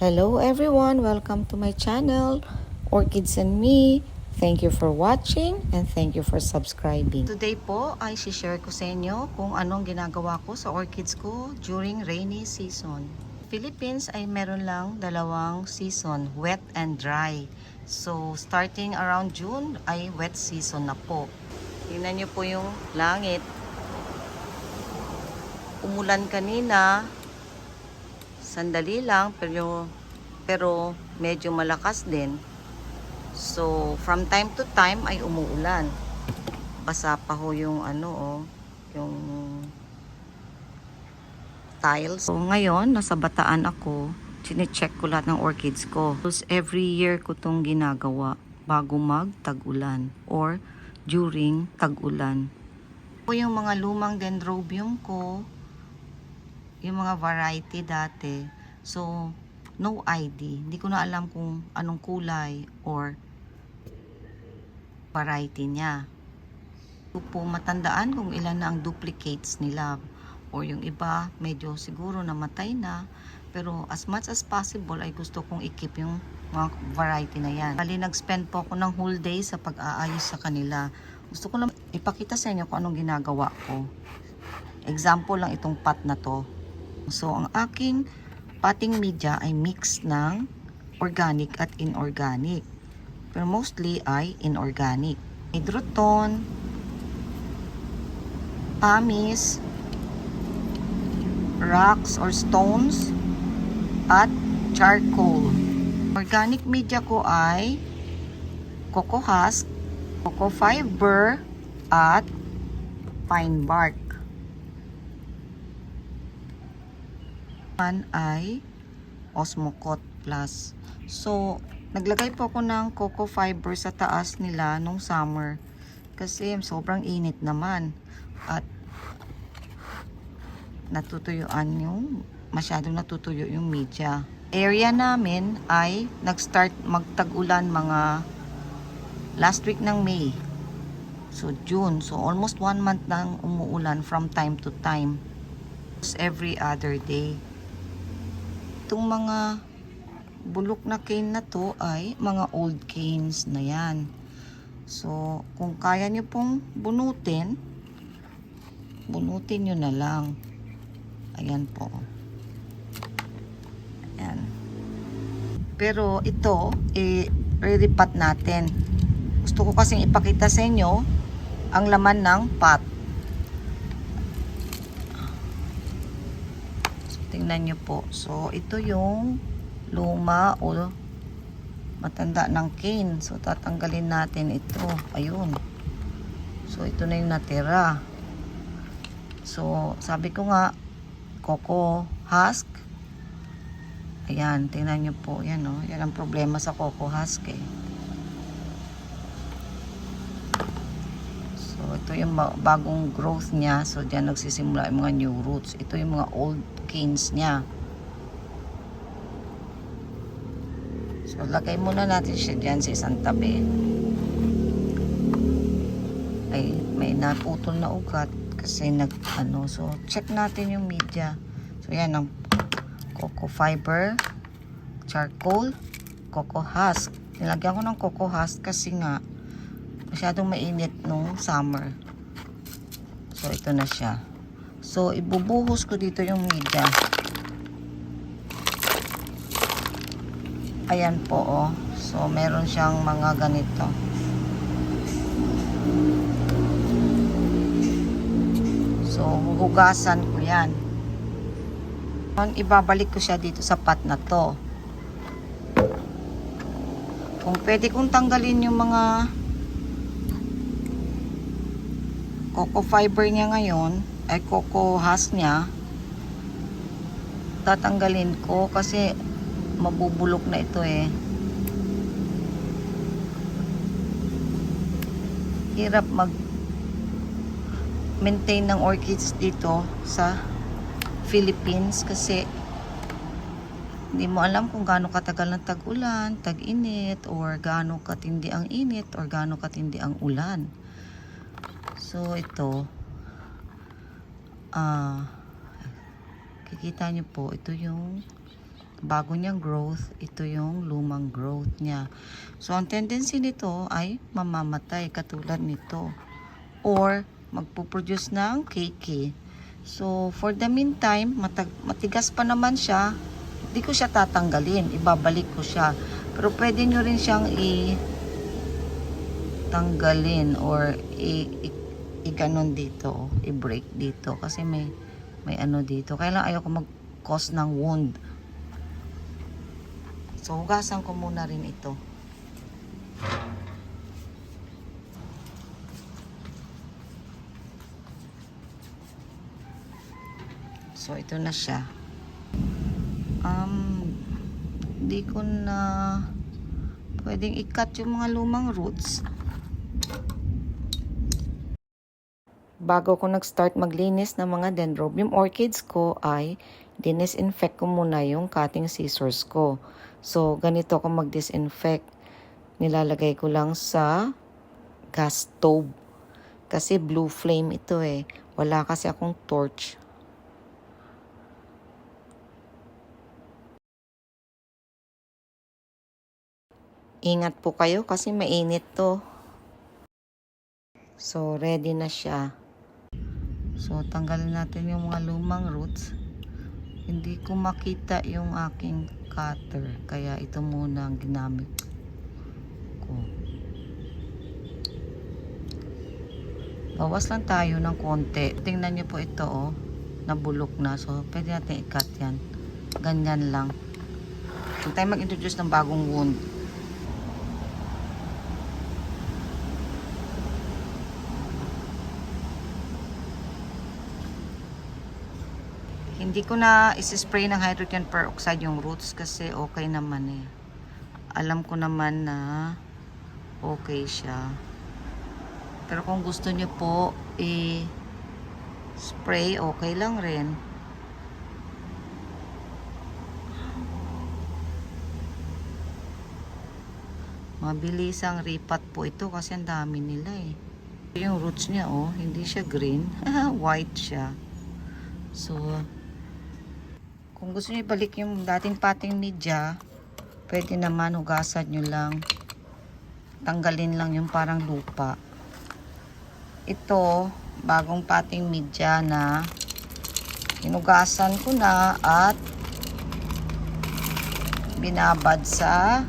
Hello everyone, welcome to my channel, Orchids and Me. Thank you for watching and thank you for subscribing. Today po ay share ko sa inyo kung anong ginagawa ko sa orchids ko during rainy season. Philippines ay meron lang dalawang season, wet and dry. So starting around June ay wet season na po. Tingnan nyo po yung langit. Umulan kanina, sandali lang pero medyo malakas din. So from time to time ay umuulan. Basa pa ho yung yung tiles. So ngayon nasa Bataan ako, chine-check ko lahat ng orchids ko. Because every year ko tong ginagawa bago mag tag-ulan or during tag-ulan. Po yung mga lumang dendrobium ko, yung mga variety dati. So no ID. Hindi ko na alam kung anong kulay or variety niya. Hindi po matandaan kung ilan na ang duplicates nila. Or yung iba, medyo siguro namatay na. Pero as much as possible, ay gusto kong i-keep yung mga variety na yan. Bali, nag-spend po ako ng whole day sa pag-aayos sa kanila. Gusto ko lang ipakita sa inyo kung anong ginagawa ko. Example lang itong pot na to. So, ang aking potting media ay mix ng organic at inorganic. Pero mostly ay inorganic. Hydroton, pumice, rocks or stones, at charcoal. Organic media ko ay cocoa husk, cocoa fiber, at pine bark. Ay Osmocote Plus. So, naglagay po ako ng cocoa fiber sa taas nila nung summer kasi sobrang init naman at masyadong natutuyo yung media. Area namin ay nag-start magtag-ulan mga last week ng May. So, June. So, almost 1 month nang umuulan from time to time. Every other day. Itong mga bulok na cane na to ay mga old canes na yan. So, kung kaya nyo pong bunutin nyo na lang. Ayan po. Ayan. Pero ito, i-repot natin. Gusto ko kasing ipakita sa inyo ang laman ng pot. Tingnan nyo po. So, ito yung luma o matanda ng cane. So, tatanggalin natin ito. Ayun. So, ito na yung natira. So, sabi ko nga, cocoa husk. Ayan, tingnan nyo po. Yan, oh. Yan ang problema sa cocoa husk eh. So, ito yung bagong growth niya. So, diyan nagsisimula yung mga new roots. Ito yung mga old canes niya. So, lagay muna natin siya dyan sa isang tabi. Ay, may naputol na ugat kasi so, check natin yung media. So, yan ang cocoa fiber, charcoal, cocoa husk. Nilagyan ko ng cocoa husk kasi nga masyadong mainit nung summer. So, ito na siya. So, ibubuhos ko dito yung media. Ayan po, oh. So, meron siyang mga ganito. So, huhugasan ko yan. Ibabalik ko siya dito sa pot na to. Kung pwede kong tanggalin yung mga cocoa fiber niya ngayon, ay cocoa husk niya, tatanggalin ko kasi mabubulok na ito eh. Hirap mag-maintain ng orchids dito sa Philippines kasi hindi mo alam kung gaano katagal ng tag-ulan, tag-init, or gaano katindi ang init, or gaano katindi ang ulan. So, ito, kikita nyo po, ito yung bago niyang growth, ito yung lumang growth niya. So, ang tendency nito ay mamamatay katulad nito. Or, magpuproduce ng KK. So, for the meantime, matigas pa naman siya. Hindi ko siya tatanggalin. Ibabalik ko siya. Pero pwede nyo rin siyang tanggalin or i-ganon dito. I-break dito. Kasi may ano dito. Kaya lang ayoko mag-cause ng wound. So, hugasan ko muna rin ito. So, ito na siya. Hindi ko na pwedeng i-cut yung mga lumang roots. Bago ko nag-start maglinis ng mga dendrobium orchids ko ay disinfect ko muna yung cutting scissors ko. So, ganito ko mag-disinfect. Nilalagay ko lang sa gas stove. Kasi blue flame ito eh. Wala kasi akong torch. Ingat po kayo kasi mainit to. So, ready na siya. So, tanggalin natin yung mga lumang roots. Hindi ko makita yung aking cutter. Kaya ito muna ang ginamit ko. Bawas lang tayo ng konti. Tingnan nyo po ito oh. Nabulok na. So, pwede natin i-cut yan. Ganyan lang. Huwag tayo mag-introduce ng bagong wound. Hindi ko na isi-spray ng hydrogen peroxide yung roots kasi okay naman eh. Alam ko naman na okay siya. Pero kung gusto niyo po i-spray, okay lang rin. Mabilisang ripat po ito kasi ang dami nila eh. Yung roots niya oh, hindi siya green. White siya. So, kung gusto niyo ibalik yung dating pating media, pwede naman hugasan nyo lang. Tanggalin lang yung parang lupa. Ito, bagong pating media na hinugasan ko na at binabad sa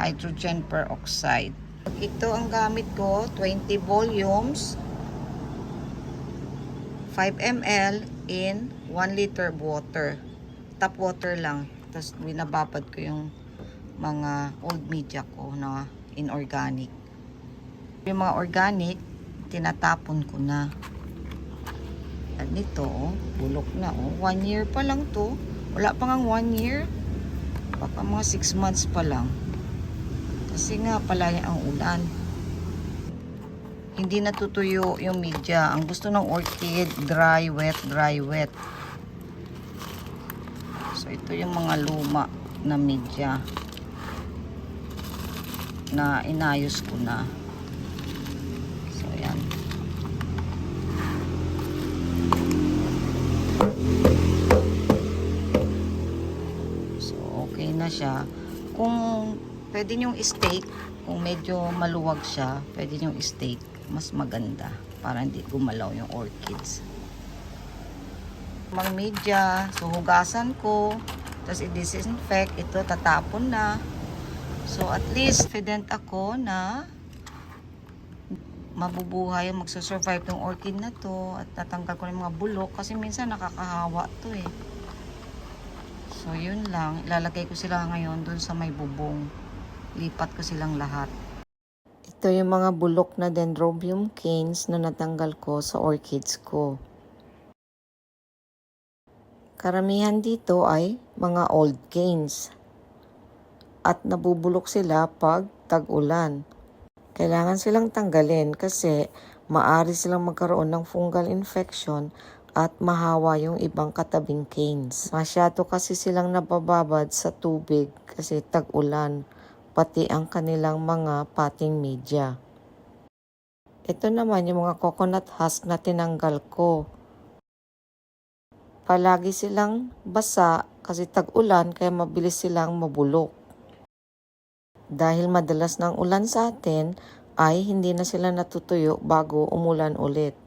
hydrogen peroxide. Ito ang gamit ko, 20 volumes, 5 ml in 1 liter water. Tap water lang. Tapos binababad ko yung mga old media ko na inorganic. Yung mga organic, tinatapon ko na. At nito, bulok na. 1 year pa lang to. Wala pa nga 1 year. Baka mga 6 months pa lang. Kasi nga palaya ang ulan. Hindi natutuyo yung media. Ang gusto ng orchid, dry, wet, dry, wet. So, ito yung mga luma na media na inayos ko na. So, yan. So, okay na siya. Kung pwede nyong i-stake, kung medyo maluwag siya, pwede nyong i-stake. Mas maganda para hindi gumalaw yung orchids. Mga media, so hugasan ko, tapos i-disinfect, ito tatapon na. So at least confident ako na mabubuhay, magsusurvive yung orchid na to at tatanggal ko yung mga bulok kasi minsan nakakahawa to eh. So yun lang, ilalagay ko sila ngayon dun sa may bubong. Lipat ko silang lahat. Ito yung mga bulok na dendrobium canes na natanggal ko sa orchids ko. Karamihan dito ay mga old canes. At nabubulok sila pag tag-ulan. Kailangan silang tanggalin kasi maaari silang magkaroon ng fungal infection at mahawa yung ibang katabing canes. Masyado kasi silang nabababad sa tubig kasi tag-ulan, pati ang kanilang mga potting media. Ito naman yung mga coconut husk na tinanggal ko. Palagi silang basa kasi tag-ulan kaya mabilis silang mabulok. Dahil madalas ng ulan sa atin ay hindi na sila natutuyo bago umulan ulit.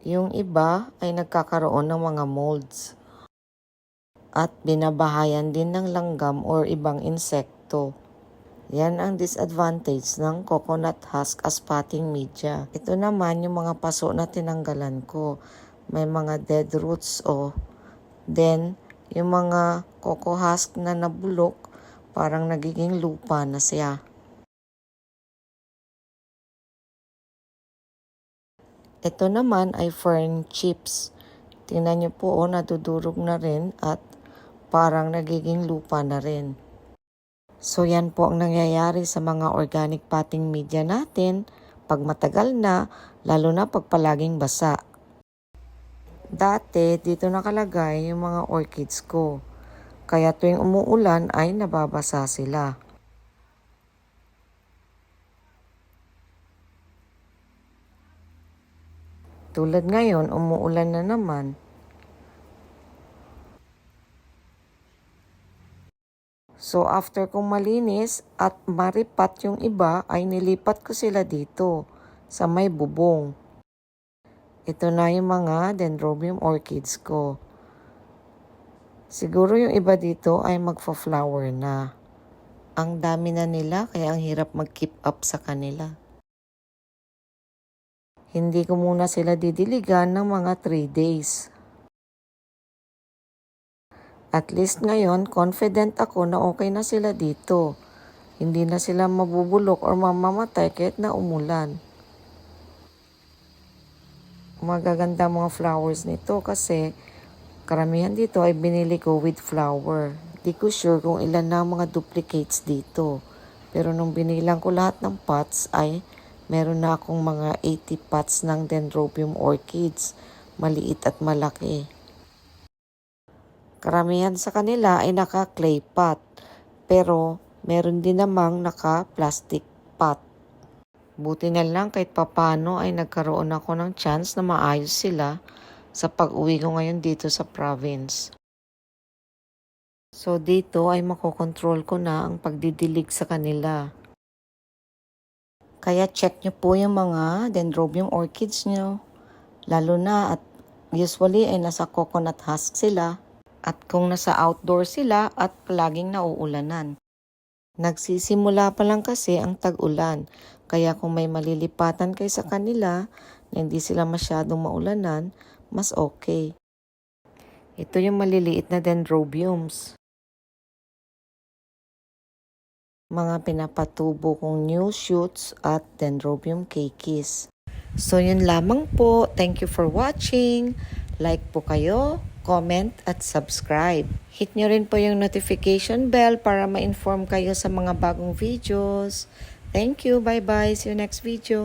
Yung iba ay nagkakaroon ng mga molds at binabahayan din ng langgam or ibang insekto. Yan ang disadvantage ng coconut husk as potting media. Ito naman yung mga paso na tinanggalan ko. May mga dead roots then yung mga coco husk na nabulok parang nagiging lupa na siya. Ito naman ay fern chips. Tingnan nyo po, nadudurog na rin at parang nagiging lupa na rin. So yan po ang nangyayari sa mga organic potting media natin pag matagal na, lalo na pag palaging basa. Dati dito nakalagay yung mga orchids ko, kaya tuwing umuulan ay nababasa sila. Tulad ngayon, umuulan na naman. So after kong malinis at maripat yung iba, ay nilipat ko sila dito sa may bubong. Ito na yung mga dendrobium orchids ko. Siguro yung iba dito ay magfa-flower na. Ang dami na nila kaya ang hirap mag-keep up sa kanila. Hindi ko muna sila didiligan ng mga 3 days. At least ngayon, confident ako na okay na sila dito. Hindi na sila mabubulok or mamamatay kahit na umulan. Magaganda mga flowers nito kasi karamihan dito ay binili ko with flower. Di ko sure kung ilan na mga duplicates dito. Pero nung binilang ko lahat ng pots ay meron na akong mga 80 pots ng dendrobium orchids. Maliit at malaki. Karamihan sa kanila ay naka-clay pot, pero meron din namang naka-plastic pot. Buti na lang kahit papano ay nagkaroon ako ng chance na maayos sila sa pag-uwi ko ngayon dito sa province. So dito ay makokontrol ko na ang pagdidilig sa kanila. Kaya check nyo po yung mga dendrobium orchids nyo, lalo na at usually ay nasa coconut husk sila. At kung nasa outdoor sila at palaging nauulanan. Nagsisimula pa lang kasi ang tag-ulan, kaya kung may malilipatan kayo sa kanila na hindi sila masyadong maulanan, mas okay. Ito yung maliliit na dendrobiums. Mga pinapatubo kong new shoots at dendrobium cakeys. So yun lamang po. Thank you for watching. Like po kayo, comment at subscribe. Hit nyo rin po yung notification bell para ma-inform kayo sa mga bagong videos. Thank you. Bye-bye. See you next video.